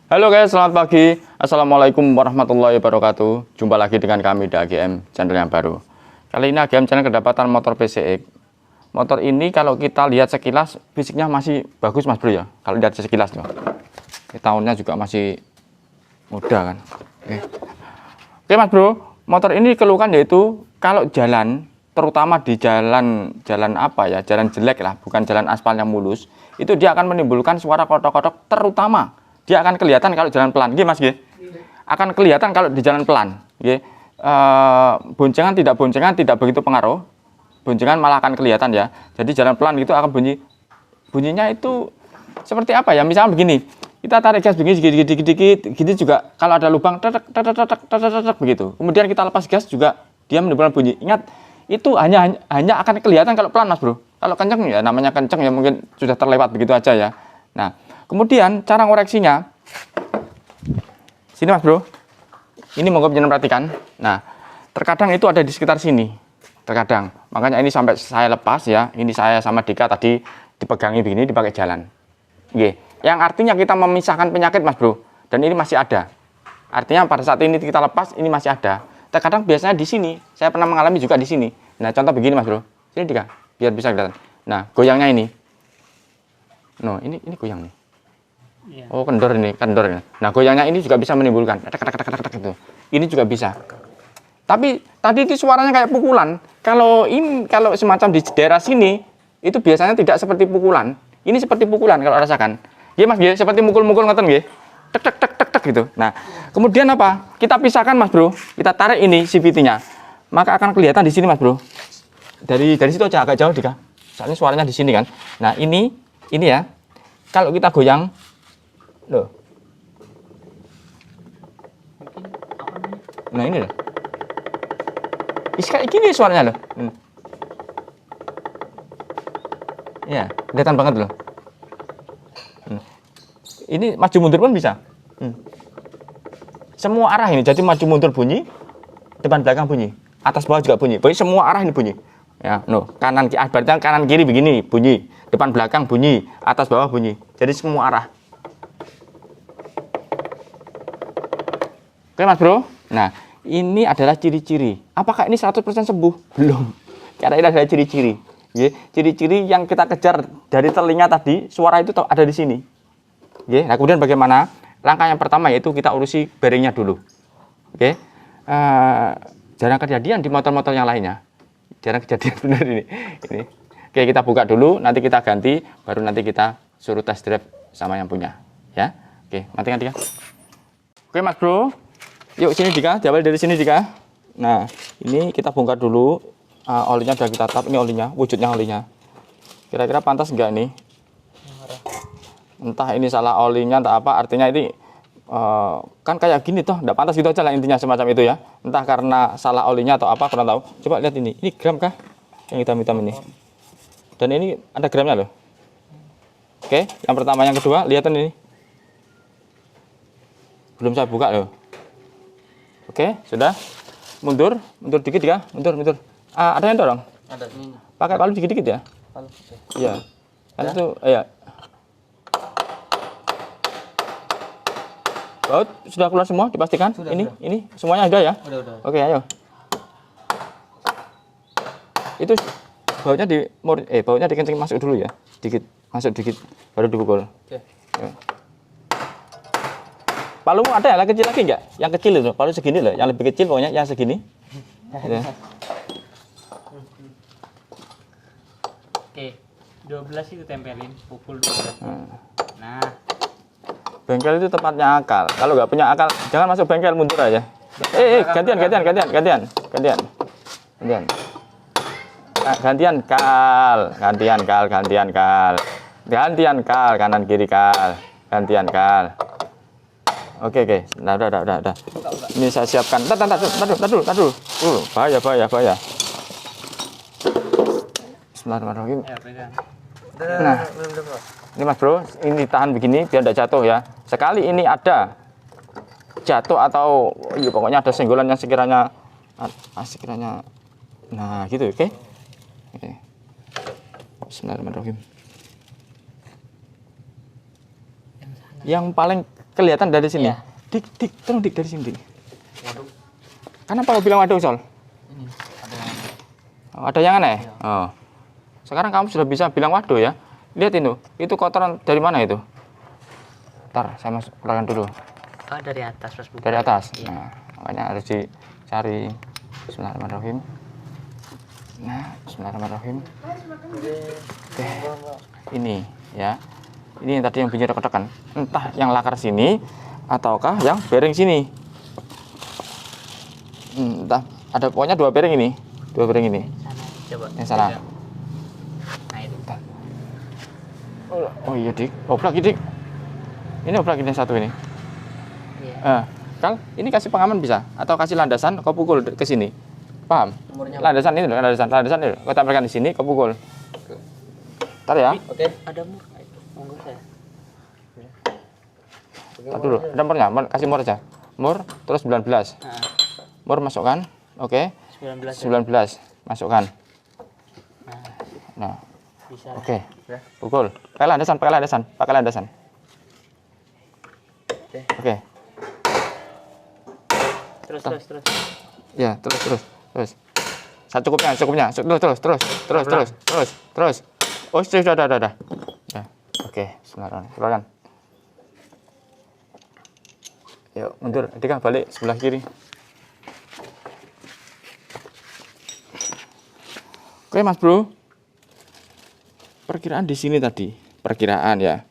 Halo guys, selamat pagi. Assalamualaikum warahmatullahi wabarakatuh. Jumpa lagi dengan kami di AGM channel yang baru. Kali ini AGM channel kedapatan motor PCX. Motor ini kalau kita lihat sekilas fisiknya masih bagus mas bro ya. Kalau lihat sekilas loh. Tahunnya juga masih muda kan. Oke mas bro, motor ini keluhkan yaitu kalau jalan, terutama di jalan apa ya, jalan jelek lah, bukan jalan aspal yang mulus, itu dia akan menimbulkan suara kotok-kotok, terutama dia akan kelihatan kalau jalan pelan, gini mas, gini. Akan kelihatan kalau di jalan pelan, gini. Boncengan tidak begitu pengaruh, boncengan malah akan kelihatan ya. Jadi jalan pelan itu akan bunyinya itu seperti apa ya? Misalnya begini, kita tarik gas begini dikit, gini juga kalau ada lubang, begitu. Kemudian kita lepas gas juga dia menimbulkan bunyi. Ingat, itu hanya akan kelihatan kalau pelan mas bro. Kalau kenceng ya namanya kenceng ya mungkin sudah terlewat begitu aja ya. Nah. Kemudian cara ngoreksinya, sini mas bro, ini monggo penjenengan perhatikan. Nah, terkadang itu ada di sekitar sini, terkadang. Makanya ini sampai saya lepas ya, ini saya sama Dika tadi dipegangi begini, dipakai jalan. Oke. Yang artinya kita memisahkan penyakit mas bro, dan ini masih ada. Artinya pada saat ini kita lepas, ini masih ada. Terkadang biasanya di sini, saya pernah mengalami juga di sini. Nah, contoh begini mas bro, sini Dika, biar bisa kelihatan. Nah, goyangnya ini. No, ini goyang nih. Oh kendor ini. Nah goyangnya ini juga bisa menimbulkan gitu. Ini juga bisa. Tapi tadi itu suaranya kayak pukulan. Kalau semacam di daerah sini itu biasanya tidak seperti pukulan. Ini seperti pukulan kalau rasakan. Ya mas, ya seperti mukul-mukul ngoten nggih. Tek gitu. Nah kemudian apa? Kita pisahkan mas bro. Kita tarik ini CVT-nya. Maka akan kelihatan di sini mas bro. Dari situ aja agak jauh Dika. Soalnya suaranya di sini kan. Nah ini ya. Kalau kita goyang loh. Nah ini loh. Kayak gini suaranya loh. Ya, kelihatan banget loh. Ini maju mundur pun bisa. Semua arah ini, jadi maju mundur bunyi, depan belakang bunyi, atas bawah juga bunyi. Pokoknya semua arah ini bunyi. Ya, no, kanan berarti kanan kiri begini bunyi, depan belakang bunyi, atas bawah bunyi. Jadi semua arah. Oke mas bro, nah ini adalah ciri-ciri. Apakah ini 100% sembuh? Belum. Karena ini adalah ciri-ciri. Ciri-ciri yang kita kejar dari telinga tadi, suara itu ada di sini. Nah kemudian bagaimana? Langkah yang pertama yaitu kita urusi bearingnya dulu. Jarang kejadian di motor-motor yang lainnya. Jarang kejadian benar ini. Oke kita buka dulu, nanti kita ganti, baru nanti kita suruh test drive sama yang punya. Ya, oke matikan Dika. Oke mas bro. Yuk sini Dika, diambil dari sini Dika. Nah, ini kita bongkar dulu. Olinya sudah kita tap, ini olinya, wujudnya olinya. Kira-kira pantas enggak nih? Entah ini salah olinya, entah apa, artinya ini kan kayak gini toh, enggak pantas gitu aja lah intinya semacam itu ya. Entah karena salah olinya atau apa, kurang tahu. Coba lihat ini gram kah? Yang hitam-hitam ini. Dan ini ada gramnya loh. Oke, yang pertama, yang kedua, lihat ini. Belum saya buka loh. Oke, sudah. Mundur dikit ya, mundur. Ada yang dorong? Ada ini. Pakai palu dikit-dikit ya? Palu. Iya. Kan itu, iya. Baut sudah keluar semua, dipastikan? Sudah, ini semuanya ada ya? Udah. Oke, ayo. Itu bautnya dikencengin masuk dulu ya. Masuk dikit, baru dipukul. Oke. Ya. Palu ada yang kecil lagi enggak? Yang kecil itu, palu segini loh, yang lebih kecil pokoknya yang segini. Ya. Oke, 12 itu tempelin, pukul 12. Nah. Bengkel itu tempatnya akal. Kalau nggak punya akal, jangan masuk bengkel, mundur aja. Gantian kal, kanan kiri kal. Gantian kal. Oke. Nah, udah. Ini saya siapkan. Tar dulu. Bahaya. Bismillahirrahmanirrahim. Nah, ini mas bro, ini tahan begini biar tidak jatuh ya. Sekali ini ada jatuh atau ya pokoknya ada senggolan yang sekiranya nah gitu, oke. Bismillahirrahmanirrahim. Yang paling kelihatan dari sini. Iya. Dik, tolong dik dari sini. Dik. Waduh. Kenapa kau bilang waduh, Sol? Ini ada yang aneh. Oh, ada yang aneh? Iya. Oh. Sekarang kamu sudah bisa bilang waduh ya. Lihat itu kotoran dari mana itu? Ntar, saya masuk keluarkan dulu. Oh, dari atas pas buka. Dari atas. Iya. Nah, makanya harus dicari. Bismillahirrahmanirrahim. Nah, bismillahirrahmanirrahim. Oke. Ini ya. Ini yang tadi yang bunyi rekan-rekan. Entah yang lakar sini ataukah yang bearing sini. Entah, ada pokoknya 2 bearing ini. 2 bearing ini. Sana, coba. Yang sana. Nah, itu. Oh iya, Dik. Oblak ini, Dik. Ini oblak ini satu ini. Iya. Kal, ini kasih pengaman bisa atau kasih landasan kau pukul ke sini. Paham? Umurnya Landasan ini loh, landasan ini. Kau tampilkan di sini, kau pukul. Ntar ya. Oke. Ada mur. Monggo saya. Ntar dulu. Ada murnya? Kasih mur aja. Mur, terus 19. Nah, Mur masukkan. Oke. 19. 19. Masukkan. Nah, Nah, bisa. oke. Ya. Pukul. Pakai landasan. Oke. Terus. Ya, terus. Secukupnya. Terus. Oh, sudah. Ya. Oke, bismillahirrahmanirrahim. Keluarkan. Yuk, mundur. Dika balik sebelah kiri. Oke, Mas Bro. Perkiraan di sini tadi. Perkiraan ya.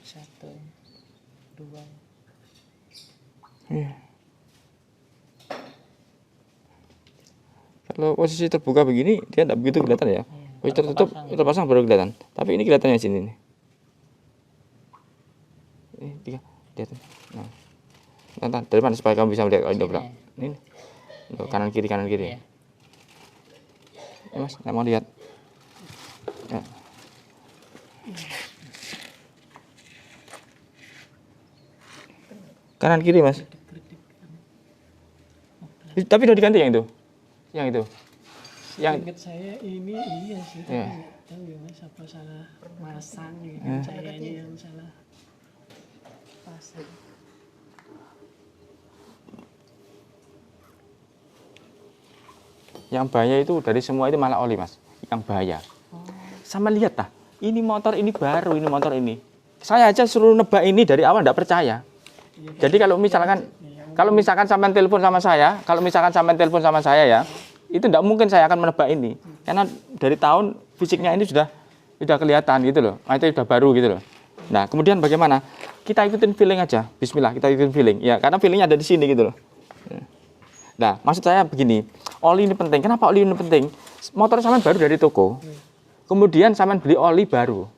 Satu, dua. Iya. Kalau posisi terbuka begini, dia tidak begitu kelihatan ya. Posisi tertutup, terpasang baru kelihatan. Tapi ini kelihatannya sini nih. Tiga, lihat. Nah, Ntar, dari mana supaya kamu bisa melihat kalau ini dobrak? Ini, loh, kanan kiri. Iya. Ya, Mas, nggak mau lihat. Ya. Kanan kiri, Mas. Tapi udah diganti yang itu. Yang Ingat saya ini iya sih, tapi Iya. nggak tahu ya Mas apa salah masang gitu. Iya. Saya ini yang salah pasang. Yang bahaya itu dari semua itu malah oli, Mas. Yang bahaya. Sama lihat tah. Ini motor ini baru, ini motor ini. Saya aja suruh nebak ini dari awal enggak percaya. Jadi kalau misalkan sampean telepon sama saya, ya, itu enggak mungkin saya akan menebak ini. Karena dari tahun fisiknya ini sudah kelihatan gitu loh. Nah, itu sudah baru gitu loh. Nah, kemudian bagaimana? Kita ikutin feeling aja. Bismillah, kita ikutin feeling. Ya, karena feelingnya ada di sini gitu loh. Nah, maksud saya begini, oli ini penting. Kenapa oli ini penting? Motor sampean baru dari toko. Kemudian sampean beli oli baru.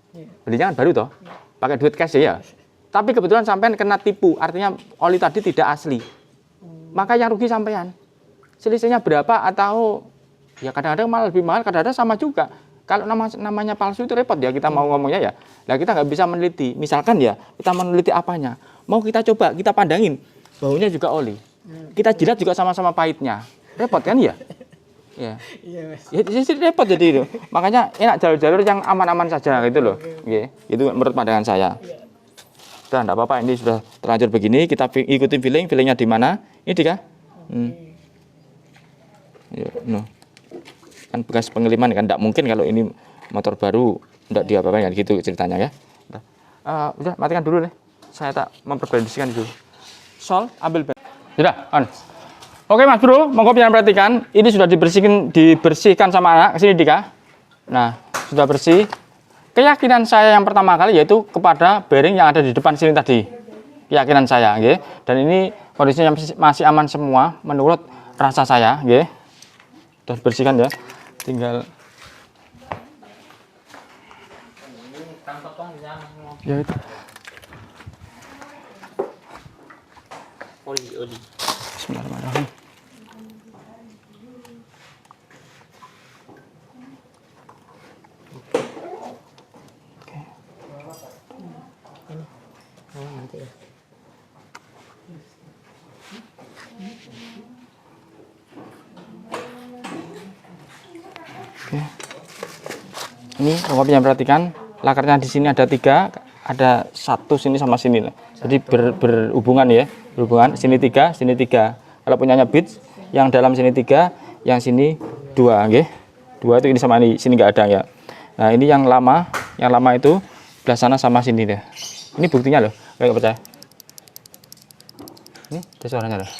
Belinya kan baru toh. Pakai duit cash ya. Tapi kebetulan sampean kena tipu, artinya oli tadi tidak asli. Maka yang rugi sampean. Selisihnya berapa atau ya kadang-kadang malah lebih mahal, kadang-kadang sama juga. Kalau namanya palsu itu repot ya kita mau ngomongnya ya. Nah, kita nggak bisa meneliti. Misalkan ya, kita meneliti apanya. Mau kita coba, kita pandangin. Baunya juga oli. Kita jilat juga sama-sama pahitnya. Repot kan ya? Ya. Iya Mas. Ya, repot jadi itu. Makanya enak jalur-jalur yang aman-aman saja gitu loh. Nggih, itu menurut pandangan saya. Udah enggak apa-apa, ini sudah terlanjur begini, kita ikutin feelingnya di mana? Ini Dika. Ya, no. Kan bekas pengiriman kan enggak mungkin kalau ini motor baru enggak diapa-apain kan gitu ceritanya ya. Udah matikan dulu deh. Saya tak memperbandingkan dulu. Sol, ambil sudah, on. Oke Mas Bro, monggo pian perhatikan. Ini sudah dibersihkan sama anak. Kesini Dika. Nah, sudah bersih. Keyakinan saya yang pertama kali yaitu kepada bearing yang ada di depan sini tadi. Keyakinan saya, nggih. Dan ini kondisinya masih aman semua menurut rasa saya, nggih. Sudah dibersihkan ya. Tinggal ya itu. Oli. Bismillahirrahmanirrahim. Oke. Ini yang perhatikan lakarnya di sini ada 3, ada 1 sini sama sini. Jadi berhubungan ya, berhubungan sini 3, sini 3. Kalau punyanya Beats yang dalam sini 3, yang sini 2, oke. 2 itu ini sama ini, sini nggak ada ya. Nah, ini yang lama itu belah sana sama sini deh. Ini buktinya loh, nggak percaya. Ini ada suaranya loh.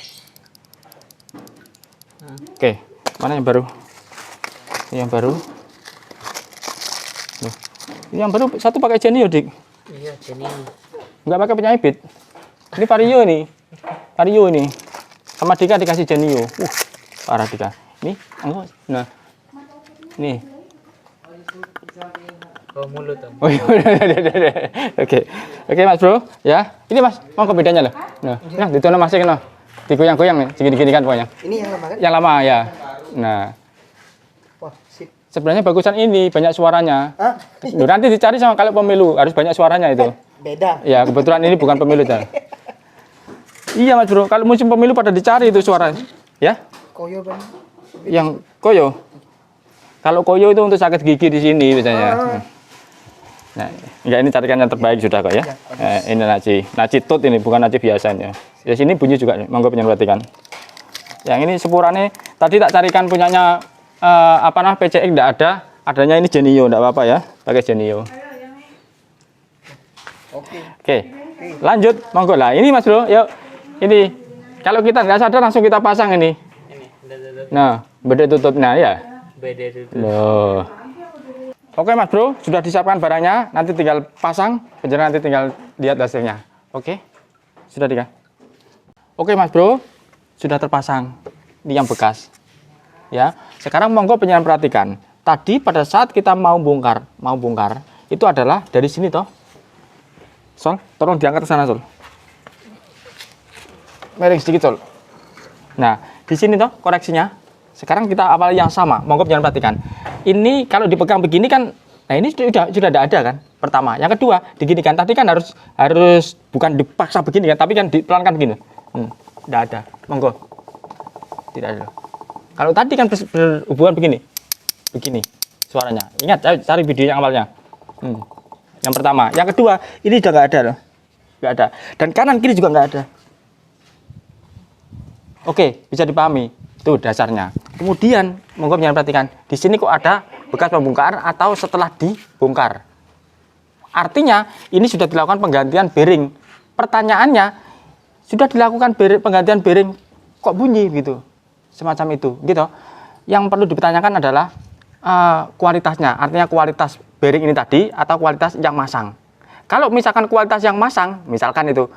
Oke, mana yang baru? Ini yang baru. Loh. Ini yang baru satu pakai Genio, Dik. Iya, Genio. Nggak pakai penyanyi Beat. Ini Vario nih. Vario ini. Sama Dika dikasih Genio. Parah Dika. Nih, nah. Nih. Oh, mulut tuh. Oh, iya. Oke. Oke, Mas Bro, ya. Ini Mas, mau ke bedanya loh. Nah, ditono masih kena. Digoyang-goyang nih, segini-gini kan pokoknya. Ini yang lama kan? Yang lama ya. Nah, Wah, sip. sebenarnya bagusan ini banyak suaranya. Hah? Loh, nanti dicari sama kalau pemilu harus banyak suaranya itu. Beda. Ya, kebetulan ini bukan pemilu dan. Iya, Mas Bro, kalau musim pemilu pada dicari itu suaranya. Ya? Koyo kan? Yang koyo. Kalau koyo itu untuk sakit gigi di sini biasanya. Nah, enggak, ini carikan yang terbaik sudah kok ya. Ini naci tut ini, bukan naci biasanya. Di sini bunyi juga nih, monggo perhatikan. Yang ini sepurane tadi tak carikan punyanya PCX enggak ada, adanya ini Genio, enggak apa-apa ya, pakai Genio. Oke. Lanjut, monggo lah. Ini Mas Bro, yuk. Ini kalau kita nggak sadar langsung kita pasang ini. Nah, beda tutupnya ya. Beda itu. Loh. Oke Mas Bro, sudah disiapkan barangnya, nanti tinggal pasang, penjelasan nanti tinggal lihat hasilnya. Oke, sudah Dika. Oke Mas Bro, sudah terpasang. Ini yang bekas. Ya, sekarang monggo penjelasan perhatikan. Tadi pada saat kita mau bongkar, itu adalah dari sini toh. Sol, tolong diangkat ke sana Sol. Miring sedikit Sol. Nah, di sini toh koreksinya. Sekarang kita awal yang sama, monggo jangan perhatikan. Ini kalau dipegang begini kan, nah ini sudah tidak ada kan? Pertama, yang kedua diginikan. Tadi kan harus bukan dipaksa begini kan, tapi kan dipelankan begini. Tidak ada, monggo. Tidak ada. Kalau tadi kan berhubungan begini suaranya. Ingat, cari video yang awalnya. Yang pertama, yang kedua ini sudah nggak ada loh, nggak ada. Dan kanan kiri juga nggak ada. Oke, bisa dipahami. Itu dasarnya. Kemudian, monggo jangan perhatikan, di sini kok ada bekas pembongkaran atau setelah dibongkar. Artinya, ini sudah dilakukan penggantian bearing. Pertanyaannya, sudah dilakukan penggantian bearing, kok bunyi gitu? Semacam itu, gitu. Yang perlu dipertanyakan adalah kualitasnya. Artinya kualitas bearing ini tadi atau kualitas yang masang. Kalau misalkan kualitas yang masang, misalkan itu,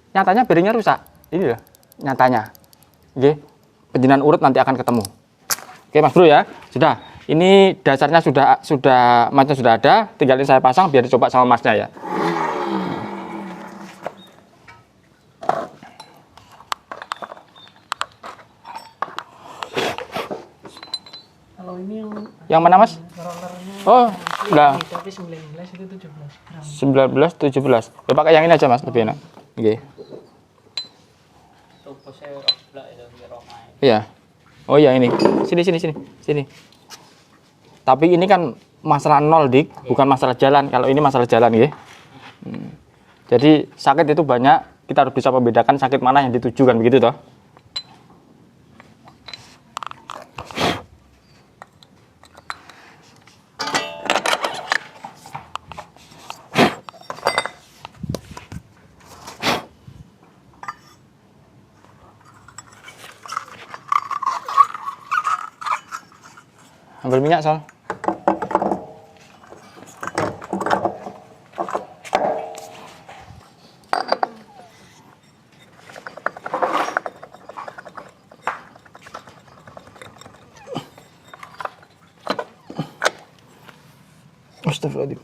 nyatanya bearingnya rusak. Ini loh, nyatanya. Oke. Penjenengan urut nanti akan ketemu. Oke Mas Bro ya, sudah. Ini dasarnya sudah macam sudah ada, tinggal ini saya pasang biar dicoba sama Masnya ya. Kalau ini yang mana Mas? Oh, udah. tapi 19 itu 17 gram. 19, 17. Ya, pakai yang ini aja Mas, lebih enak. Oke. Iya. Oh ya ini. Sini. Tapi ini kan masalah nol Dik, bukan masalah jalan. Kalau ini masalah jalan ya. Jadi sakit itu banyak, kita harus bisa membedakan sakit mana yang dituju kan begitu toh. Ambil minyak Sol. Astagfirullahaladzim.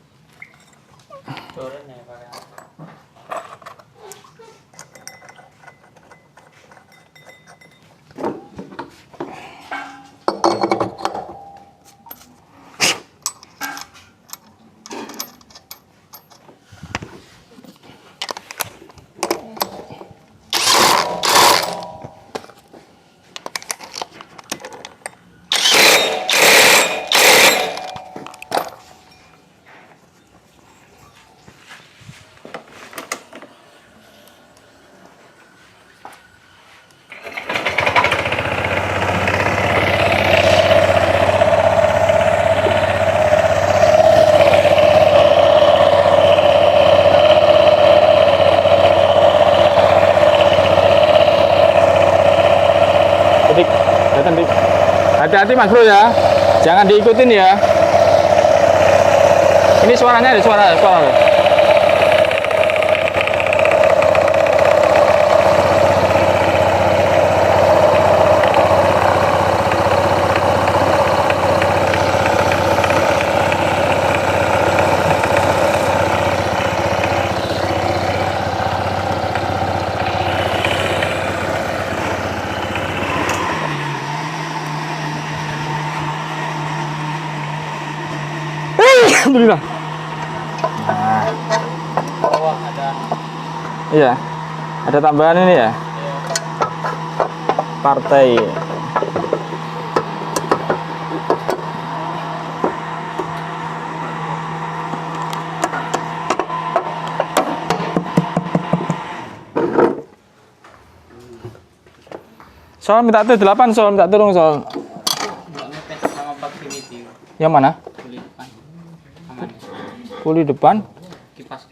Hati-hati Mas Bro ya. Jangan diikutin ya. Ini suaranya ada suara. Alhamdulillah. Bawah ada. Iya. Ada tambahan ini ya. Partai. Soal minta tuh 8 soal minta tolong soal. Nggak ngepes sama proximity. Yang mana? Puli depan. Aman. Puli depan. Kipas.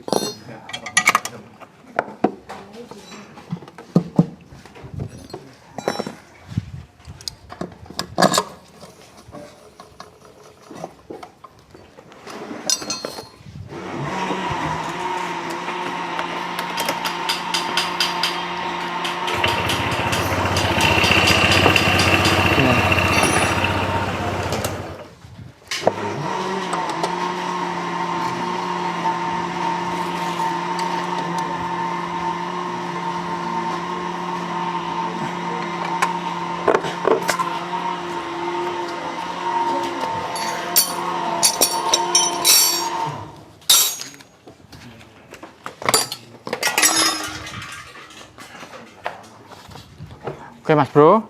Oke Mas Bro,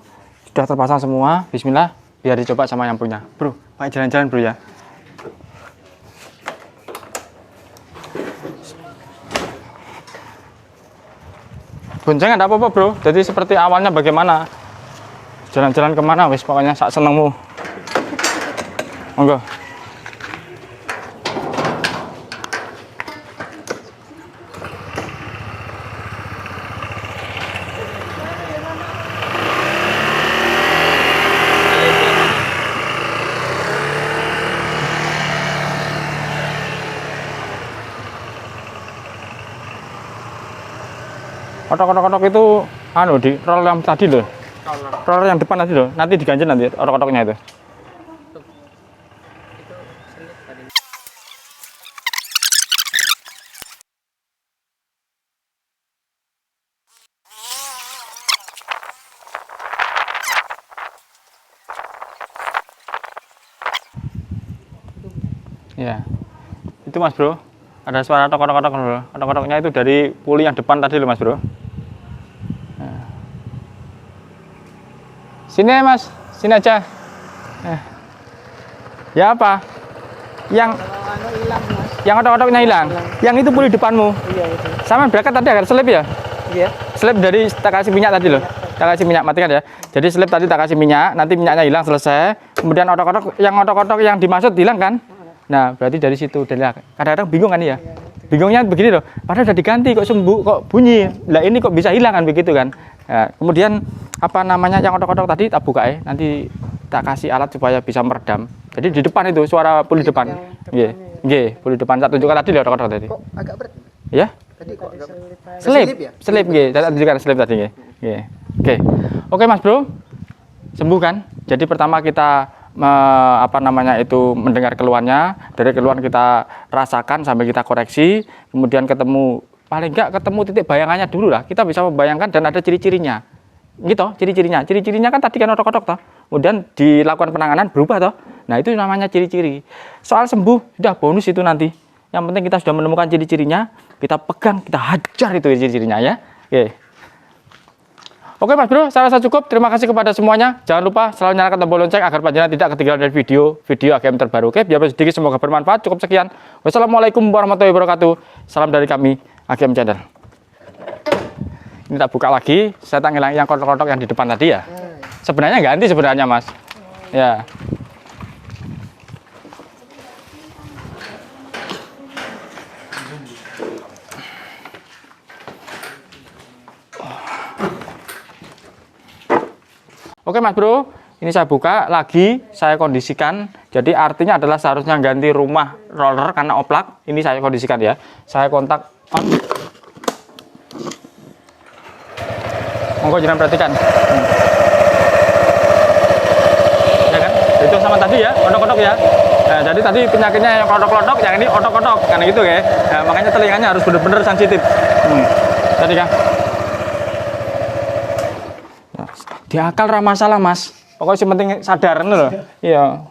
sudah terpasang semua. Bismillah, biar dicoba sama yang punya. Bro, pakai jalan-jalan Bro ya. Bonceng ada apa-apa Bro. Jadi seperti awalnya bagaimana? Jalan-jalan kemana? Wis pokoknya sak senengmu. Monggo. Otok-otok itu anu di roll yang tadi loh. Roller yang depan tadi loh. Nanti diganjel nanti otok-otoknya itu. Ya. Itu Mas Bro. Ada suara otok-otok bro. Otok-otoknya itu dari puli yang depan tadi loh Mas Bro. Nah. Sini Mas, sini aja. Ya apa? Yang otok-otoknya hilang. Yang itu puli depanmu. Iya itu. Sama berangkat tadi agar selip ya? Iya. Selip dari tak kasih minyak tadi loh. Tak kasih minyak, matikan ya. Jadi selip tadi tak kasih minyak, nanti minyaknya hilang selesai. Kemudian otok-otok yang dimaksud hilang kan? Nah, berarti dari situ. Kadang-kadang bingung kan ya? Bingungnya begini loh, padahal udah diganti kok sembuh, kok bunyi. Lah ini kok bisa hilang kan begitu kan? Nah, kemudian apa namanya yang otok-otok tadi tak buka ya, nanti tak kasih alat supaya bisa meredam. Jadi di depan itu suara puli depan. Nggih. Nggih, puli depan. Tak tunjukkan tadi loh otok-otok tadi. Kok agak berat? Ya? Tadi kok agak berat? Selip. Ya? Selip nggih, tak tunjukkan selip tadi nggih. Nggih. Oke. Oke Mas Bro. Sembuh kan? Jadi pertama kita mendengar keluhannya, dari keluhan kita rasakan sampai kita koreksi, kemudian ketemu paling enggak ketemu titik bayangannya dulu lah, kita bisa membayangkan dan ada ciri-cirinya gitu. Ciri-cirinya kan tadi kan otok-otok toh, kemudian dilakukan penanganan berubah toh, nah itu namanya ciri-ciri. Soal sembuh sudah bonus itu nanti, yang penting kita sudah menemukan ciri-cirinya, kita pegang, kita hajar itu ciri-cirinya ya. Oke Mas Bro, saya rasa cukup. Terima kasih kepada semuanya. Jangan lupa selalu nyalakan tombol lonceng agar panjenengan tidak ketinggalan dari video AGM terbaru. Oke, biar sedikit semoga bermanfaat. Cukup sekian. Wassalamualaikum warahmatullahi wabarakatuh. Salam dari kami AGM Channel. Ini tak buka lagi. Saya tak ngilang yang kotak-kotak yang di depan tadi ya. Sebenarnya ganti sebenarnya Mas. Ya. Oke Mas Bro, Ini saya buka lagi, saya kondisikan. Jadi artinya adalah seharusnya ganti rumah roller karena oplak. Ini saya kondisikan ya. Saya kontak on. Monggo jangan perhatikan. Ya kan? Itu sama tadi ya, kodok-kodok ya. Nah, jadi tadi penyakitnya yang kodok-kodok, yang ini otok-otok, karena gitu ya. Nah, makanya telinganya harus benar-benar sensitif. Tadi kan? Nah, di akal ra masalah mas. Pokoknya yang penting sadar loh. Iya.